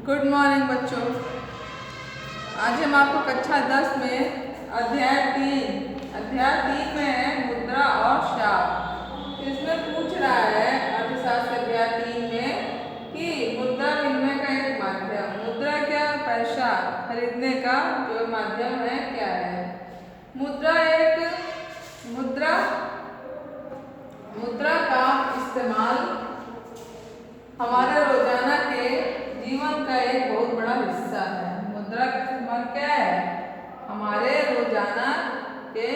Good morning बच्चों। आज हम आपको कक्षा 10 में अध्याय 3 में है मुद्रा और शाप। इसमें पूछ रहा है अर्थशास्त्र अध्याय 3 में कि मुद्रा विनिमय का एक माध्यम, मुद्रा क्या पैसा खरीदने का जो माध्यम है क्या है। मुद्रा का इस्तेमाल हमारे रोजाना के जीवन का एक बहुत बड़ा हिस्सा है। मुद्रा का इस्तेमाल क्या है? हमारे रोजाना के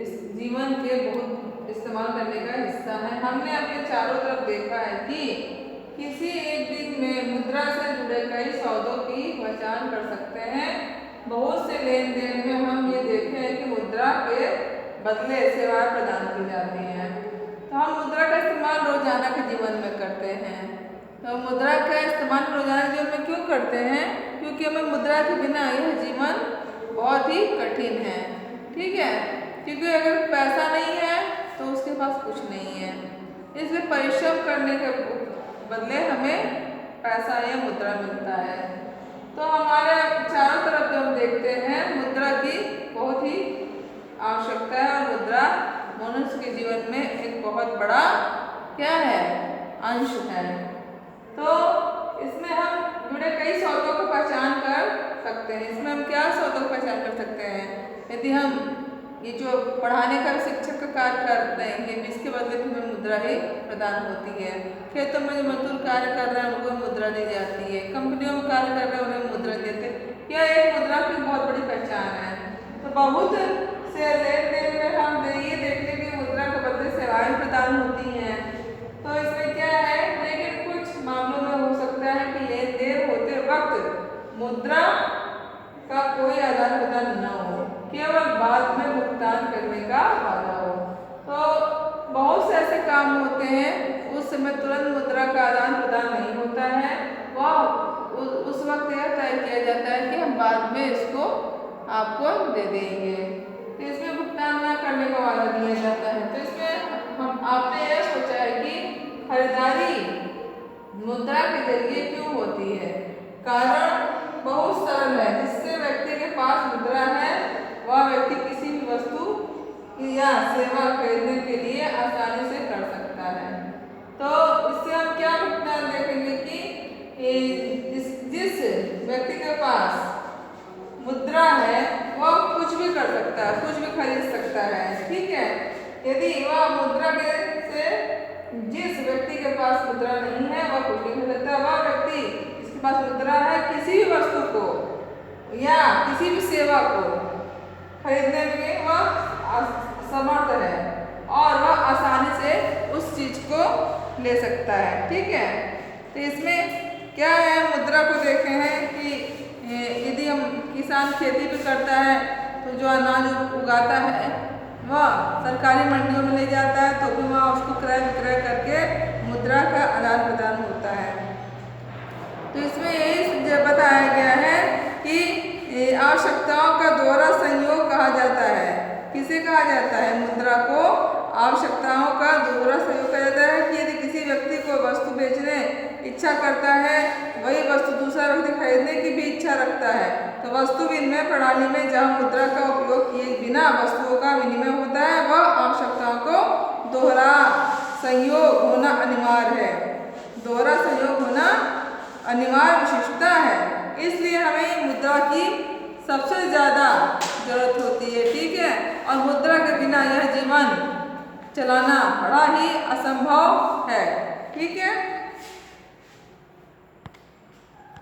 इस जीवन के बहुत इस्तेमाल करने का हिस्सा है। हमने अपने चारों तरफ देखा है कि किसी एक दिन में मुद्रा से जुड़े कई सौदों की पहचान कर सकते हैं। बहुत से लेन देन में हम ये देखे हैं कि मुद्रा के बदले सेवाएं प्रदान की जाती हैं। तो हम मुद्रा का इस्तेमाल रोजाना के जीवन में करते हैं। तो मुद्रा का इस्तेमाल रोजाना जीवन में क्यों करते हैं? क्योंकि हमें मुद्रा के बिना यह जीवन बहुत ही कठिन है। ठीक है, क्योंकि अगर पैसा नहीं है तो उसके पास कुछ नहीं है, इसलिए परिश्रम करने के बदले हमें पैसा या मुद्रा मिलता है। तो हमारे चारों तरफ जो हम देखते हैं मुद्रा की बहुत ही आवश्यकता है और मुद्रा मनुष्य के जीवन में एक बहुत बड़ा क्या है अंश है। तो इसमें हम जुड़े कई सौदों को पहचान कर सकते हैं। इसमें हम क्या सौदों को पहचान कर सकते हैं? यदि हम ये जो पढ़ाने का शिक्षक का कार्य करते हैं इसके बदले हमें मुद्रा ही प्रदान होती है। खेतों में जो मजदूर कार्य कर रहे हैं उनको मुद्रा दी जाती है। कंपनियों में कार्य कर रहे हैं उन्हें मुद्रा देते हैं। यह एक मुद्रा की बहुत बड़ी पहचान है। तो बहुत से लेन देन में हम ये देखते हैं कि मुद्रा के बदले सेवाएं प्रदान होती हैं। तो इसमें क्या है, लेकिन कुछ मामलों में हो सकता है कि लेन देन होते वक्त मुद्रा का कोई आदान प्रदान न हो, केवल बाद में भुगतान करने का वादा हो। तो बहुत से ऐसे काम होते हैं उस समय तुरंत मुद्रा का आदान प्रदान नहीं होता है। वह उस वक्त यह तय किया जाता है कि हम बाद में इसको आपको दे देंगे। तो इसमें भुगतान न करने का वादा दिया जाता है। तो इसमें आपने यह सोचा है कि खरीदारी मुद्रा के जरिए क्यों होती है? कारण बहुत सरल है। जिससे व्यक्ति के पास मुद्रा है वह व्यक्ति किसी भी वस्तु या सेवा खरीदने के लिए आसानी से कर सकता है। तो इससे हम क्या भुगतान देखेंगे कि जिस व्यक्ति के पास मुद्रा है वह कुछ भी कर सकता है, कुछ भी खरीद सकता है। ठीक है, यदि वह मुद्रा के से जिस व्यक्ति के पास मुद्रा नहीं है वह कुछ नहीं खरीद सकता। वह व्यक्ति जिसके पास मुद्रा है किसी भी वस्तु को या किसी भी सेवा को खरीदने में वह समर्थ है और वह आसानी से उस चीज को ले सकता है। ठीक है, तो इसमें क्या है, मुद्रा को देखे हैं कि यदि हम किसान खेती भी करता है तो जो अनाज उगाता है वह सरकारी मंडियों में ले जाता है तो भी वहाँ उसको क्रय विक्रय करके मुद्रा का आदान प्रदान होता है। तो इसमें यही बताया गया है कि आवश्यकताओं का दोहरा संयोग कहा जाता है। किसे कहा जाता है? मुद्रा को आवश्यकताओं का दोहरा संयोग कहा जाता है कि यदि किसी व्यक्ति को वस्तु बेचने इच्छा करता है वही वस्तु दूसरा व्यक्ति खरीदने की भी इच्छा रखता है तो वस्तु विनिमय प्रणाली में जहाँ मुद्रा का उपयोग किए बिना वस्तुओं का विनिमय होता है वह आवश्यकताओं को दोहरा संयोग होना अनिवार्य है। दोहरा संयोग होना अनिवार्य विशेषता है, इसलिए हमें मुद्रा की सबसे ज्यादा जरूरत होती है। ठीक है, और मुद्रा के बिना यह जीवन चलाना बड़ा ही असंभव है। ठीक है,